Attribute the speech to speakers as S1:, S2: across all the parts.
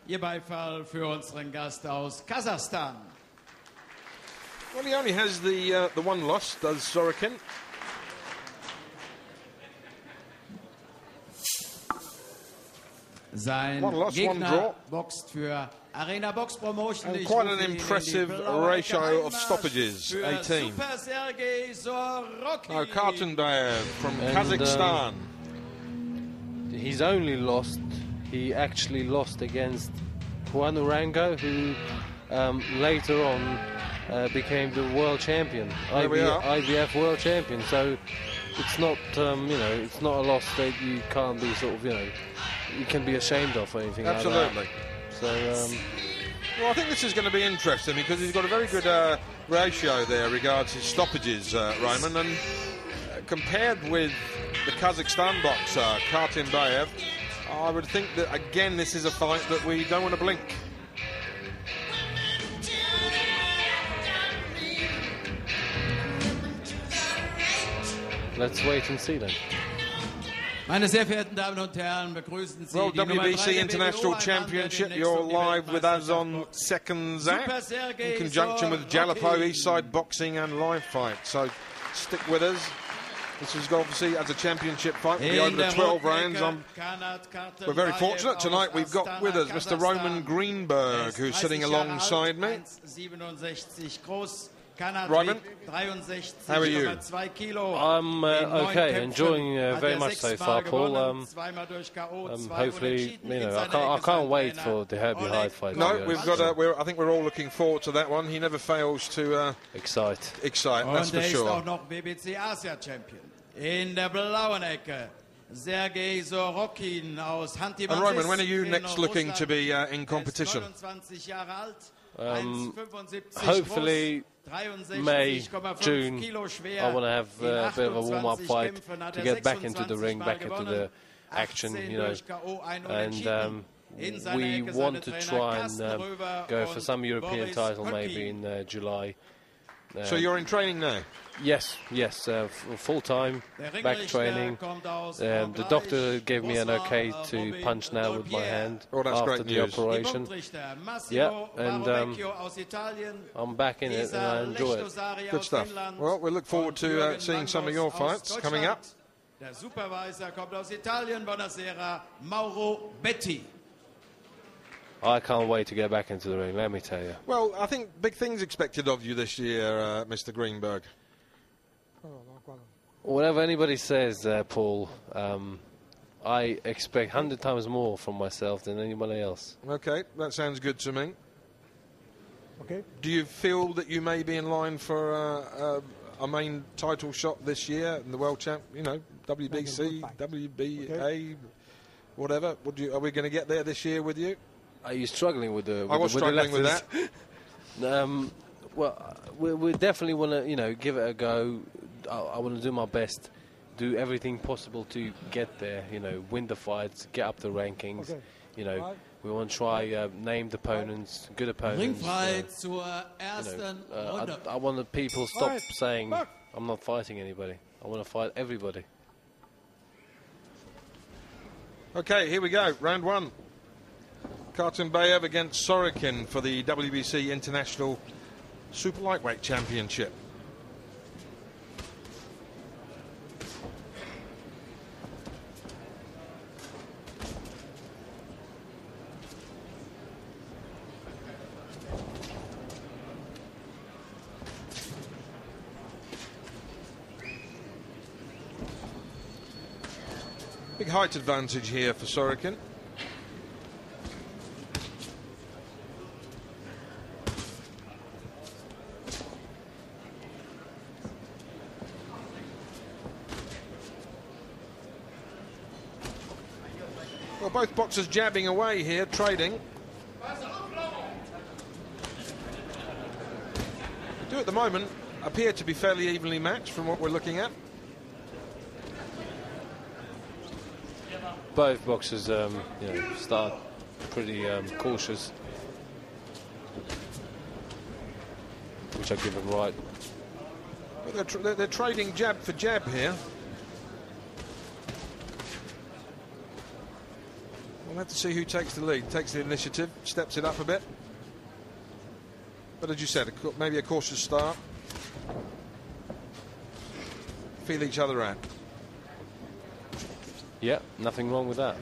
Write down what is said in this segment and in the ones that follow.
S1: Ihr Beifall für unseren Gast aus Kasachstan.
S2: Well, he only has the one loss, does Sorokin.
S1: Sein
S2: One loss, one
S1: Gegner
S2: draw.
S1: boxt für Arena Box Promotion.
S2: And quite an impressive ratio of stoppages, 18.
S1: Super Sergey Sorokin.
S2: Now, Kartenbaev from Kazakhstan.
S3: He's only lost, he actually lost against Juan Urango, who later on became the world champion, IBF world champion. So it's not, it's not a loss that you can't be sort of, you can be ashamed of or anything like that.
S2: Absolutely.
S3: So,
S2: well, I think this is going to be interesting because he's got a very good ratio there regards his stoppages, Roman, and compared with the Kazakhstan boxer, Kartenbaev, I would think that, again, this is a fight that we don't want to blink.
S3: let's wait and see then.
S1: Meine sehr verehrten Damen und Herren, begrüßen Sie
S2: Well,
S1: die Nummer 3
S2: WBC
S1: der
S2: International
S1: WBO,
S2: Championship, you're live with us on Second Zach, in conjunction with Jalapo, Eastside Boxing and Live Fight. So stick with us. This is obviously, as a championship fight, will be over the 12 rounds. We're very fortunate tonight. We've got with us Mr. Roman Greenberg, who's sitting alongside me. Roman, how are you?
S3: I'm okay, enjoying very much so far, Paul. Hopefully, I can't wait for the Herbie Hyde fight.
S2: No, we've got. I think we're all looking forward to that one. He never fails to
S3: excite.
S2: That's for sure.
S1: Und er ist auch noch WBC Asia Champion. In der blauen Ecke, Sergey Sorokin aus Hanti.
S2: And Roman, when are you next looking to be in competition?
S3: Hopefully May, June. I want to have a bit of a warm-up fight to get back into the ring, back into the action, and we want to try and go for some European title maybe in July.
S2: So you're in training now?
S3: Yes, full-time, back training. The doctor gave me an okay to punch now with my hand after the operation. Yeah, and I'm back in it and I enjoy it.
S2: Good stuff. Well, we look forward to seeing some of your fights coming up.
S1: Der Supervisor kommt aus Italien, Buonasera, Mauro Betti.
S3: I can't wait to get back into the ring, let me tell you.
S2: Well, I think big things expected of you this year, Mr. Greenberg.
S3: Whatever anybody says, Paul, I expect 100 times more from myself than anybody else.
S2: Okay, that sounds good to me.
S4: Okay.
S2: Do you feel that you may be in line for a main title shot this year in the World Champ? WBC, WBA, whatever. Are we going to get there this year with you?
S3: Are you struggling with the?
S2: I was struggling with that.
S3: Well, we definitely want to, give it a go. I want to do my best, do everything possible to get there. Win the fights, get up the rankings.
S4: Okay.
S3: We want to try named opponents, good opponents.
S1: Ringfight zur ersten Runde.
S3: I want the people stop saying I'm not fighting anybody. I want to fight everybody.
S2: Okay, here we go. Round one. Kartenbaev against Sorokin for the WBC International Super Lightweight Championship. Big height advantage here for Sorokin. Well, both boxers jabbing away here, trading. Do at the moment appear to be fairly evenly matched from what we're looking at.
S3: Both boxers, start pretty cautious, which I give them right.
S2: Well, they're trading jab for jab here. We'll have to see who takes the lead, takes the initiative, steps it up a bit. But as you said, maybe a cautious start. Feel each other out.
S3: Yeah, nothing wrong with that.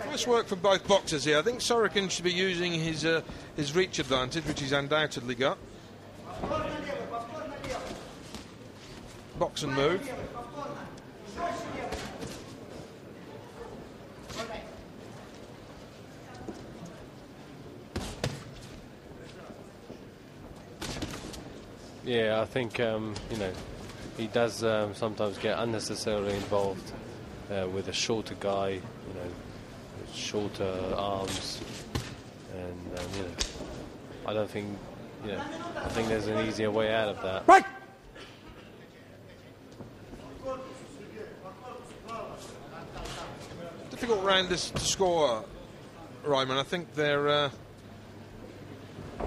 S2: Nice work from both boxers here. I think Sorokin should be using his reach advantage, which he's undoubtedly got. Box and move.
S3: Yeah, I think you know, he does sometimes get unnecessarily involved with a shorter guy, you know, with shorter arms, and you know, I don't think, you know, I think there's an easier way out of that.
S4: Right.
S2: Difficult round this to score, Ryman. I think they're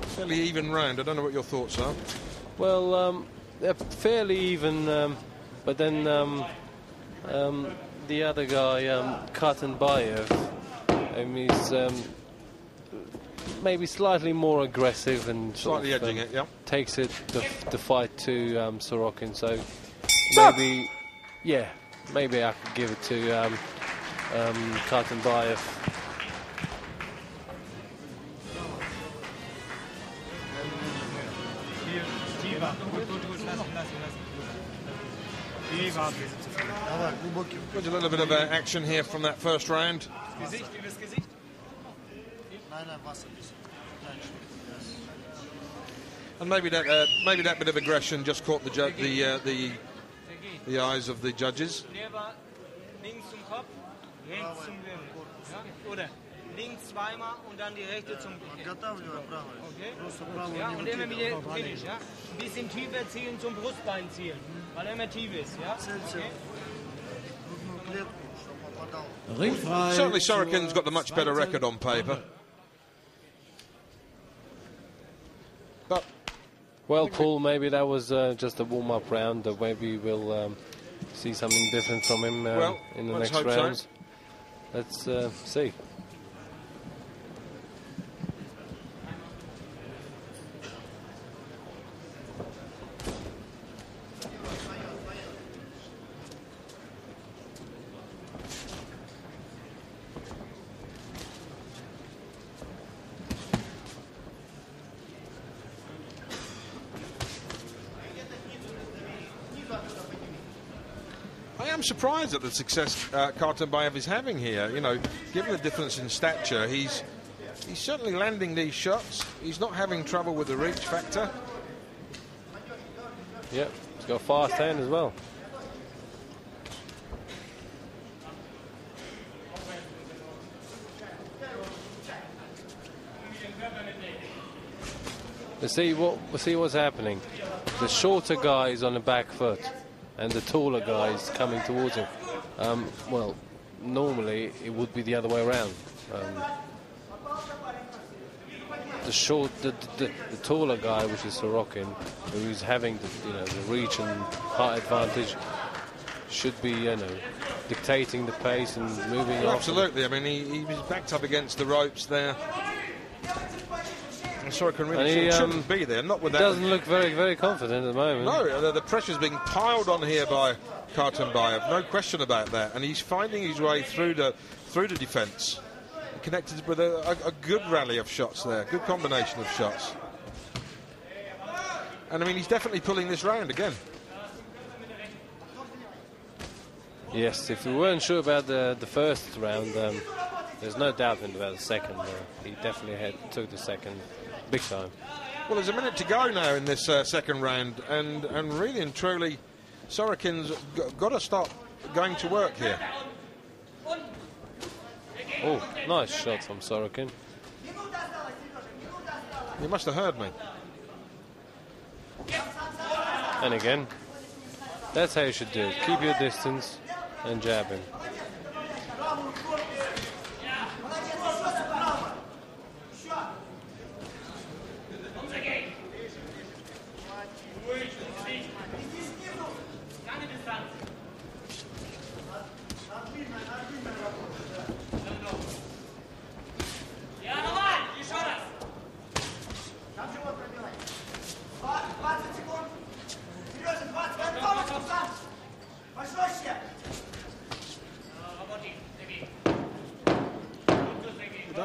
S2: fairly even round. I don't know what your thoughts are.
S3: Well, they're fairly even, but then the other guy, Kartenbaev, he's maybe slightly more aggressive and
S2: Slightly edging it, yeah.
S3: Takes it the fight to Sorokin. So maybe, yeah, maybe I could give it to Kartenbaev.
S2: There's a little bit of action here from that first round. And maybe that bit of aggression just caught the eyes of the judges.
S5: Links zweimal und dann die rechte zum Okay? Ja, und immer wieder finish, ja? Ein bisschen tiefer zielen zum Brustbein zielen, weil er immer tief ist, ja?
S1: Ringfrei.
S2: Certainly Sorokin's got the much better record on paper. But
S3: Well, Paul, maybe that was just a warm-up round. Maybe we'll see something different from him in the next rounds.
S2: So.
S3: Let's see.
S2: I'm surprised at the success Kartenbaev is having here. You know, given the difference in stature, he's certainly landing these shots. He's not having trouble with the reach factor.
S3: Yep, he's got a fast hand as well. Let's see what's happening. The shorter guy is on the back foot, and the taller guy is coming towards him. Well, normally it would be the other way around. The taller guy, which is Sorokin, who's having the reach and height advantage, should be dictating the pace and moving.
S2: Well, absolutely. I mean, he was backed up against the ropes there. Sorokin really shouldn't be there. Not with that.
S3: Doesn't look very, very confident at the moment.
S2: No, the pressure's being piled on here by Kartenbaev. No question about that. And he's finding his way through the defence. Connected with a good rally of shots there. Good combination of shots. And I mean, he's definitely pulling this round again.
S3: Yes, if we weren't sure about the first round, there's no doubt about the second. He definitely took the second big time.
S2: Well, there's a minute to go now in this second round, and really and truly, Sorokin's got to start going to work here.
S3: Oh, nice shot from Sorokin.
S2: You must have heard me.
S3: And again, that's how you should do it. Keep your distance and jab him.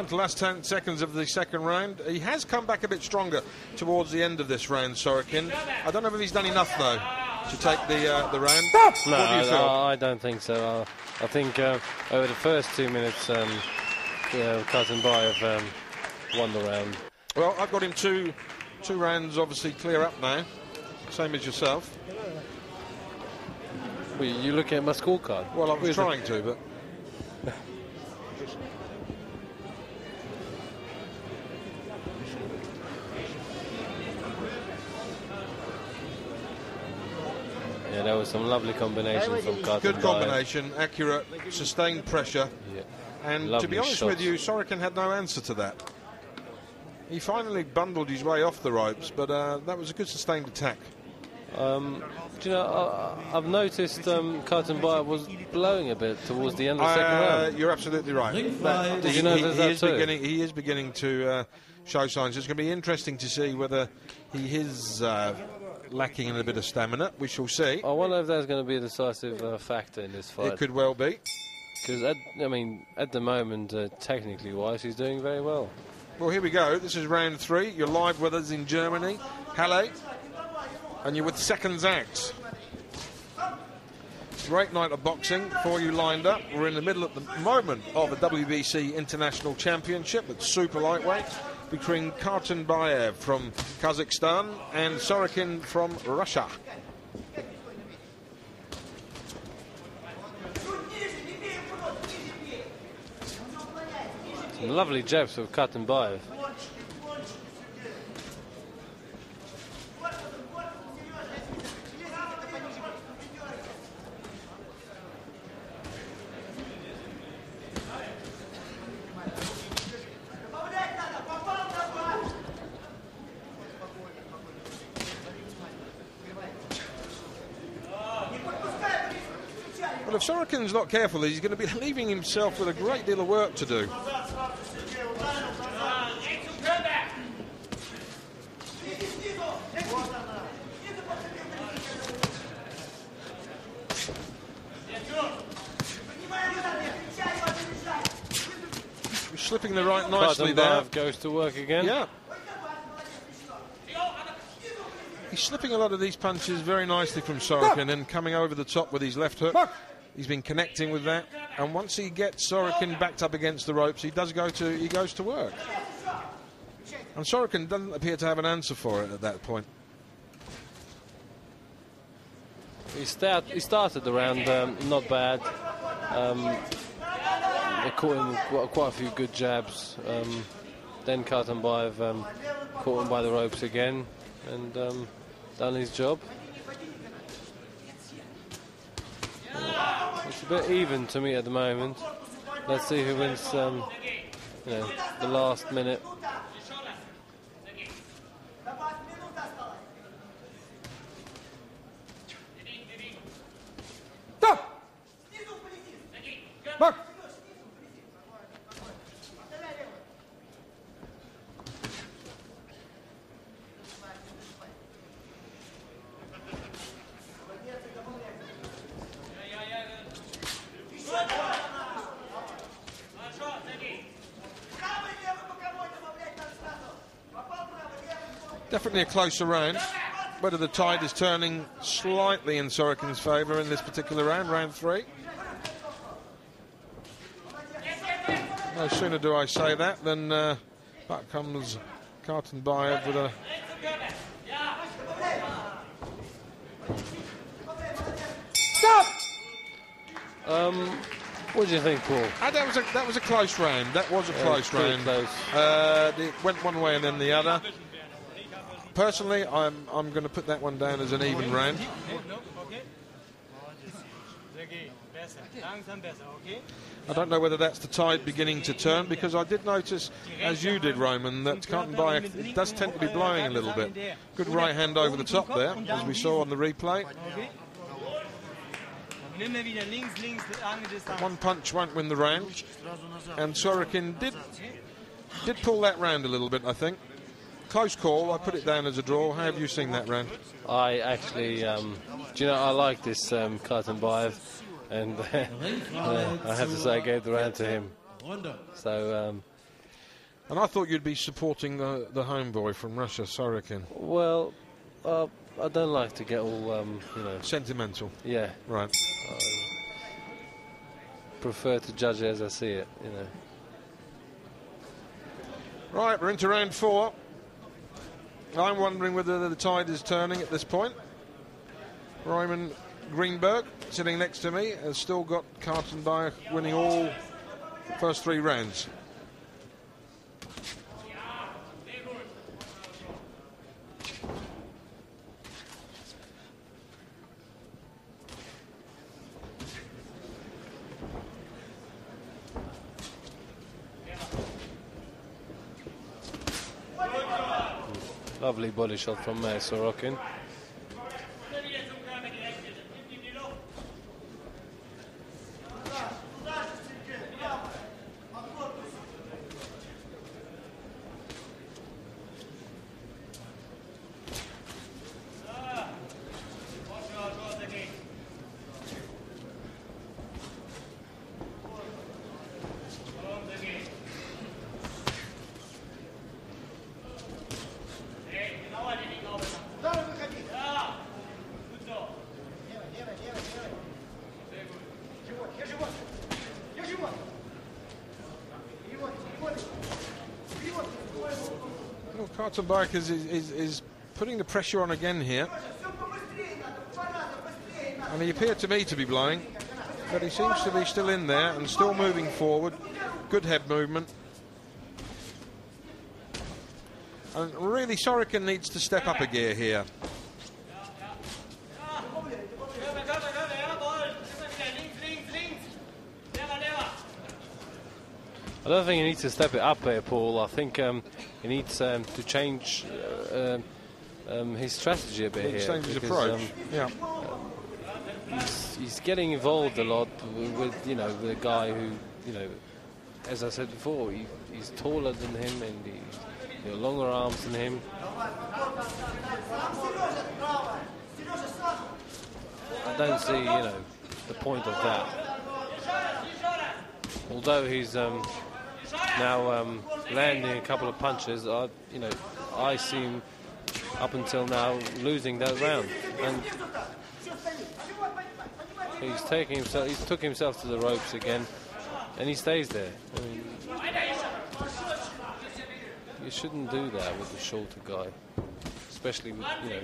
S2: down to last 10 seconds of the second round. He has come back a bit stronger towards the end of this round, Sorokin. I don't know if he's done enough, though, to take the round.
S3: No,
S2: what do you feel?
S3: I don't think so. I think over the first 2 minutes, Kartenbaev won the round.
S2: Well, I've got him two rounds, obviously, clear up now. Same as yourself.
S3: Well, you look at my scorecard.
S2: Well, I was trying to, but...
S3: Yeah, there was some lovely combinations from Kartenbaev.
S2: Good combination, accurate, sustained pressure.
S3: Yeah.
S2: And
S3: Lovely
S2: to be honest
S3: shots.
S2: with you, Sorokin had no answer to that. He finally bundled his way off the ropes, but that was a good sustained attack.
S3: Do you know, I've noticed Kartenbaev was blowing a bit towards the end of the second round.
S2: You're absolutely right.
S3: Did you know there's that too?
S2: He is beginning to show signs. It's going to be interesting to see whether he is lacking in a bit of stamina. We shall see.
S3: I wonder if that's going to be a decisive factor in this fight.
S2: It could well be.
S3: Because, at the moment, technically wise, he's doing very well.
S2: Well, here we go. This is round 3. You're live with us in Germany, Halle, and you're with Seconds Act. Great night of boxing for you lined up. We're in the middle at the moment of a WBC International Championship at super lightweight between Kartenbaev from Kazakhstan and Sorokin from Russia.
S3: Some lovely jabs of Kartenbaev.
S2: Well, if Sorokin's not careful, he's going to be leaving himself with a great deal of work to do. He's slipping the right nicely there.
S3: Kartenbaev goes to work again.
S2: Yeah. He's slipping a lot of these punches very nicely from Sorokin and coming over the top with his left hook. He's been connecting with that, and once he gets Sorokin backed up against the ropes, he goes to work. And Sorokin doesn't appear to have an answer for it at that point.
S3: He started the round not bad. They caught him with quite a few good jabs. Then Kartenbaev caught him by the ropes again and done his job. It's a bit even to me at the moment. Let's see who wins the last minute.
S2: Definitely a closer round. Whether the tide is turning slightly in Sorokin's favour in this particular round, round 3. No sooner do I say that than back comes Kartenbaev with a...
S4: Stop!
S3: What do you think, Paul?
S2: That was a close round. That was a close round.
S3: Close.
S2: It went one way and then the other. Personally, I'm going to put that one down as an even round. I don't know whether that's the tide beginning to turn, because I did notice, as you did, Roman, that Kartenbaev does tend to be blowing a little bit. Good right hand over the top there, as we saw on the replay. One punch won't win the round, and Sorokin did pull that round a little bit, I think. Close call. I put it down as a draw. How have you seen that round?
S3: I actually, I like this Kartenbaev, and I have to say I gave the round to him. So
S2: And I thought you'd be supporting the homeboy from Russia, Sorokin.
S3: Well, I don't like to get all, you know...
S2: Sentimental.
S3: Yeah.
S2: Right.
S3: Prefer to judge it as I see it, you know.
S2: Right, we're into round 4. I'm wondering whether the tide is turning at this point. Roman Greenberg, sitting next to me, has still got Kartenbaev winning all first 3 rounds.
S3: Lovely body shot from Sorokin.
S2: Kartenbaev is putting the pressure on again here, and he appeared to me to be blowing, but he seems to be still in there and still moving forward. Good head movement, and really Sorokin needs to step up a gear here.
S3: I don't think he needs to step it up there, Paul. I think he needs to change his strategy a bit here.
S2: Change his approach. Yeah.
S3: He's getting involved a lot with you know, the guy who, you know, as I said before, he's taller than him and he's longer arms than him. I don't see, you know, the point of that. Although he's now landing a couple of punches, you know, I see him up until now losing that round, and he took himself to the ropes again, and he stays there. I mean, you shouldn't do that with the shorter guy, especially with, you know.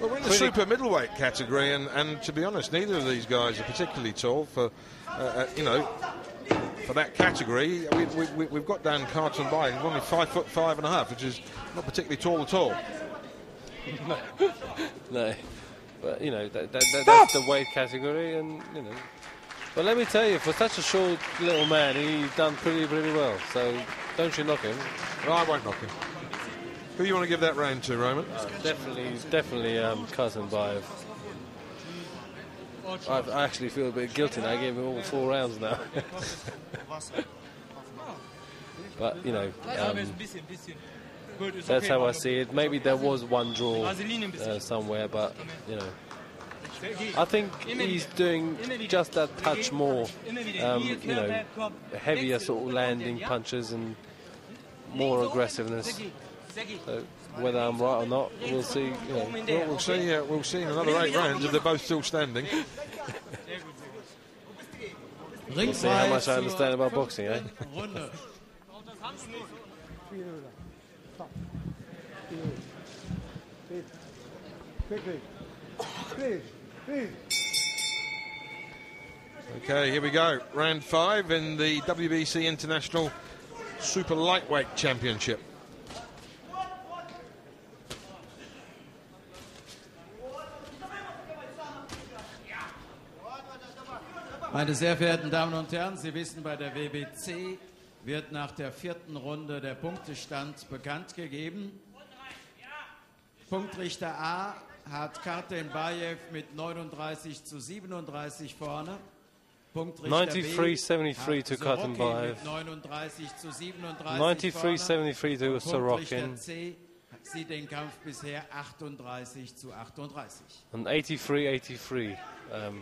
S2: Well, we're in the super middleweight category, and to be honest, neither of these guys are particularly tall for, you know, for that category. We've got down Kartenbaev, he's only 5'5½", which is not particularly tall at all.
S3: No, but you know that's the weight category, and you know. But let me tell you, for such a short little man, he's done pretty well. So don't you knock him?
S2: No, I won't knock him. Who do you want to give that round to, Roman?
S3: Definitely Kartenbaev. I actually feel a bit guilty now. I gave him all 4 rounds now. But, you know, that's how I see it. Maybe there was one draw somewhere, but, you know, I think he's doing just that touch more, you know, heavier sort of landing punches and more aggressiveness. So whether I'm right or not, we'll see. You know.
S2: Well, we'll see in another 8 rounds if they're both still standing.
S3: We'll see how much I understand about boxing, eh?
S2: Okay, here we go. Round 5 in the WBC International Super Lightweight Championship.
S1: Meine sehr verehrten Damen und Herren, Sie wissen, bei der WBC wird nach der 4. Runde der Punktestand bekannt gegeben. Punktrichter A hat Kartenbaev mit 39:37 vorne. Punktrichter B
S3: 93-73 to Kartenbaev. 93-73 to Sorokin.
S1: C sieht den Kampf bisher 38:38.
S3: And 83-83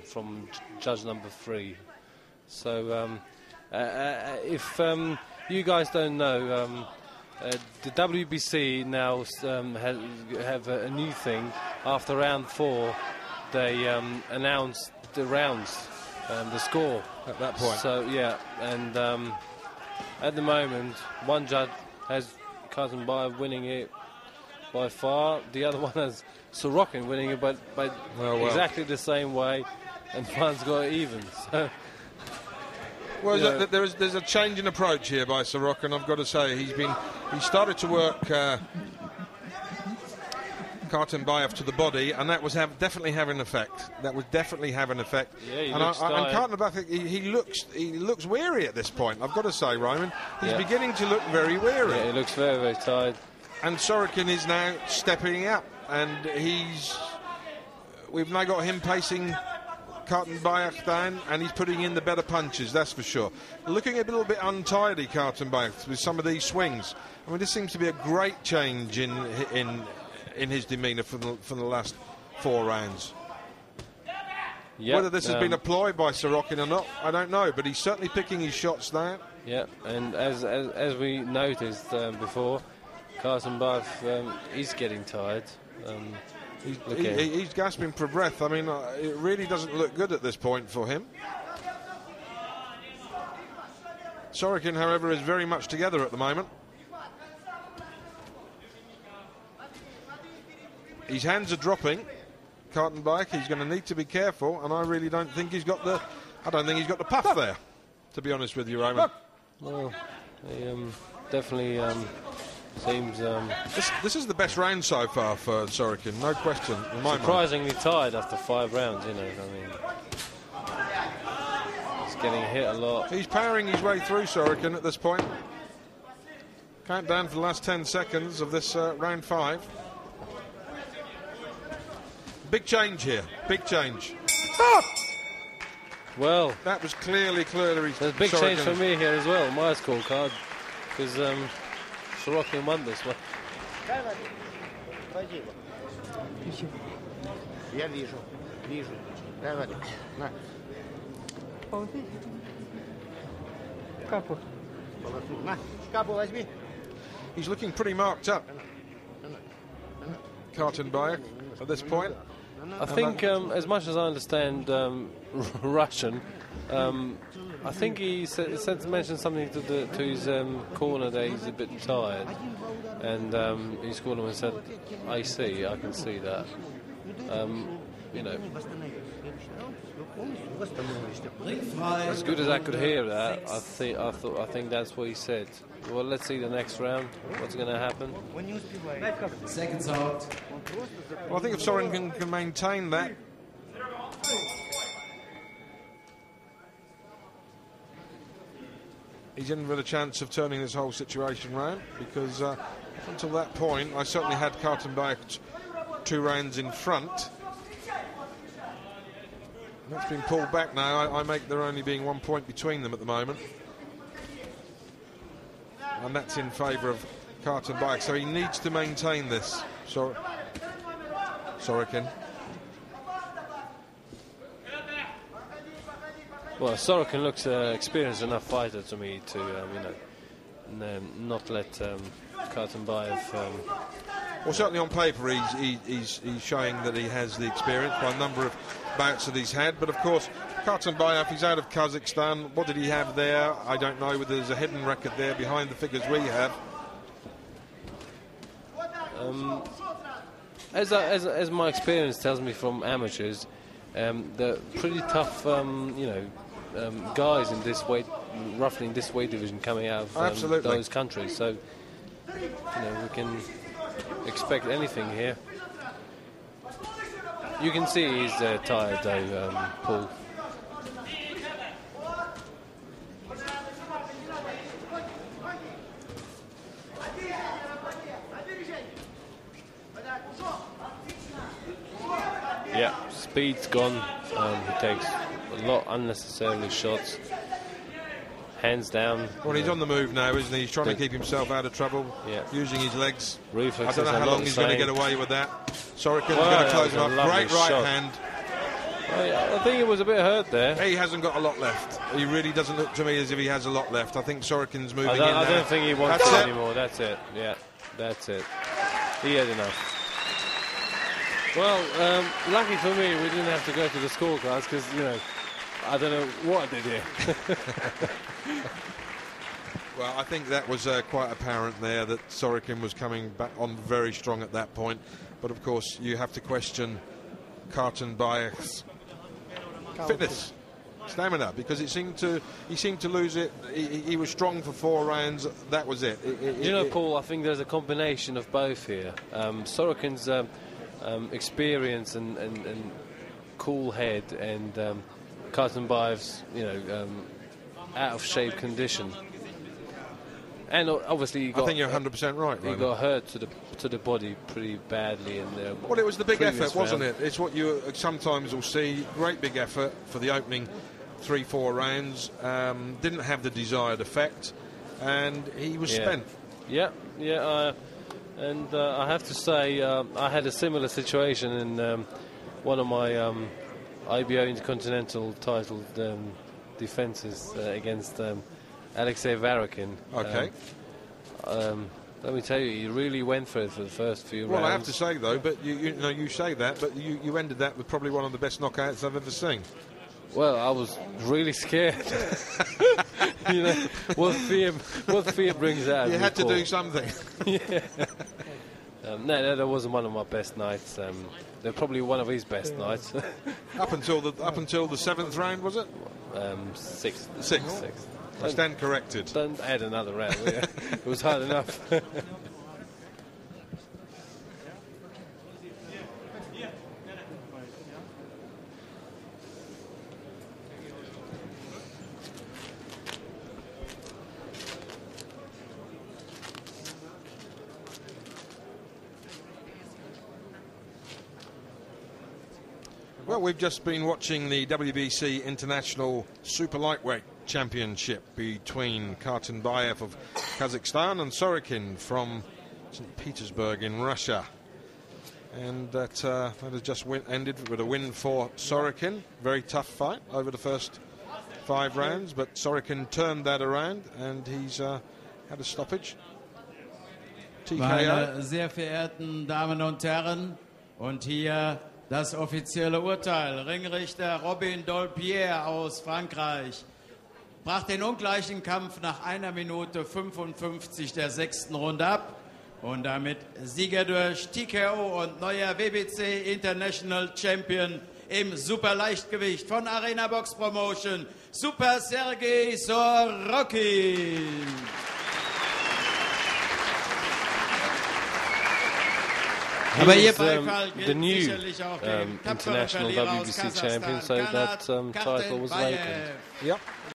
S3: from judge number 3. So if you guys don't know, the WBC now have a new thing. After round 4, they announce the rounds, the score
S2: at that point.
S3: So yeah, and at the moment, one judge has Kartenbaev winning it by far. The other one has Sorokin winning it, but by exactly the same way, and one's got it even. So.
S2: Well, there's a change in approach here by Sorokin. I've got to say, he started to work Kartenbaev to the body, and that was definitely having an effect. That was definitely having an effect.
S3: Yeah,
S2: and Kartenbaev, he looks weary at this point. I've got to say, Roman, he's beginning to look very weary.
S3: Yeah, he looks very, very tired.
S2: And Sorokin is now stepping up, and we've now got him pacing Kartenbaev down, and he's putting in the better punches, that's for sure. Looking a little bit untidy, Kartenbaev, with some of these swings. I mean, this seems to be a great change in his demeanour from the last 4 rounds.
S3: Yep,
S2: whether this has been a ploy by Sorokin or not, I don't know, but he's certainly picking his shots now.
S3: Yeah, and as we noticed before, Kartenbaev is getting tired.
S2: He's gasping for breath. I mean, it really doesn't look good at this point for him. Sorokin, however, is very much together at the moment. His hands are dropping. Kartenbaev, he's going to need to be careful, and I really don't think he's got the. I don't think he's got the puff there, to be honest with you, Roman.
S3: Well, he definitely seems.
S2: This is the best round so far for Sorokin, no question. In my
S3: surprisingly tired after 5 rounds, you know. I mean, he's getting hit a lot.
S2: He's powering his way through, Sorokin, at this point. Countdown for the last 10 seconds of this round 5. Big change here, big change.
S3: Well,
S2: that was clearly.
S3: There's a big change for me here as well, my scorecard, because Sorokin won this one.
S2: He's looking pretty marked up, Kartenbaev, at this point.
S3: I think, as much as I understand Russian, I think he mentioned something to his corner that he's a bit tired, and his corner said, "I can see that." You know, as good as I could hear that, I think that's what he said. Well, let's see the next round. What's going to happen?
S1: Seconds out.
S2: Well, I think if Sorokin can maintain that. He's in with a chance of turning this whole situation round, because up until that point, I certainly had Kartenbaev 2 rounds in front. That's been pulled back now. I make there only being 1 point between them at the moment. And that's in favour of Kartenbaev, so he needs to maintain this. Sorokin.
S3: Well, Sorokin looks experienced enough fighter to me to, not let Kartenbaev.
S2: Well, certainly on paper, he's showing that he has the experience by a number of bouts that he's had. But of course, Kartenbaev, he's out of Kazakhstan. What did he have there? I don't know whether there's a hidden record there behind the figures we have.
S3: As my experience tells me from amateurs, they're pretty tough, guys in this weight, roughly in this weight division, coming out of those countries. So, we can expect anything here. You can see he's tired though, Paul. Yeah, speed's gone. He takes a lot unnecessarily shots. Hands down.
S2: Well, he's on the move now, isn't he? He's trying to keep himself out of trouble, using his legs.
S3: Reflexes,
S2: I don't know how long he's going to get away with that. Sorokin's going to close him up. Great right hand.
S3: I think he was a bit hurt there.
S2: He hasn't got a lot left. He really doesn't look to me as if he has a lot left. I think Sorokin's moving in now.
S3: I don't think he wants it anymore. That's it. Yeah, that's it. He had enough. Well, lucky for me, we didn't have to go to the scorecards because, you know, I don't know what I did here.
S2: Well, I think that was quite apparent there that Sorokin was coming back on very strong at that point. But, of course, you have to question Kartenbaev's fitness, stamina, because he seemed to lose it. He was strong for 4 rounds. That was it.
S3: Paul, I think there's a combination of both here. Sorokin's experience and cool head, and Kartenbaev's, out of shape condition. And obviously,
S2: I think you're 100% right.
S3: He got hurt to the body pretty badly in the.
S2: Well, it was the big effort, wasn't it? It's what you sometimes will see. Great big effort for the opening 3-4 rounds. Didn't have the desired effect, and he was spent.
S3: Yeah. And I have to say, I had a similar situation in one of my IBO Intercontinental title defences against Alexei Varokin.
S2: Okay.
S3: Let me tell you, he really went for it for the first few rounds.
S2: Well, I have to say though, but you say that, but you ended that with probably one of the best knockouts I've ever seen.
S3: Well, I was really scared. What fear brings out.
S2: You had to do something.
S3: Yeah. No, that wasn't one of my best nights. They're probably one of his best nights.
S2: up until the 7th round, was it?
S3: 6th.
S2: 6th. I stand corrected.
S3: Don't add another round. It was hard enough.
S2: Well, we've just been watching the WBC International Super Lightweight Championship between Kartenbaev of Kazakhstan and Sorokin from St. Petersburg in Russia. And that has just ended with a win for Sorokin. Very tough fight over the first 5 rounds, but Sorokin turned that around and he's had a stoppage. TKO.
S1: Meine sehr verehrten Damen und Herren, und hier das offizielle Urteil. Ringrichter Robin Dolpierre aus Frankreich brach den ungleichen Kampf nach 1 Minute 55 der 6. Runde ab und damit Sieger durch TKO und neuer WBC International Champion im Superleichtgewicht von Arena Box Promotion, Super Sergey Sorokin. Aber ihr Beifall gilt
S3: the new
S1: sicherlich auch dem tapferen
S3: international
S1: Verlierer aus
S3: WBC champion,
S1: Kasachstan,
S3: so that title was vacant.
S2: Yep.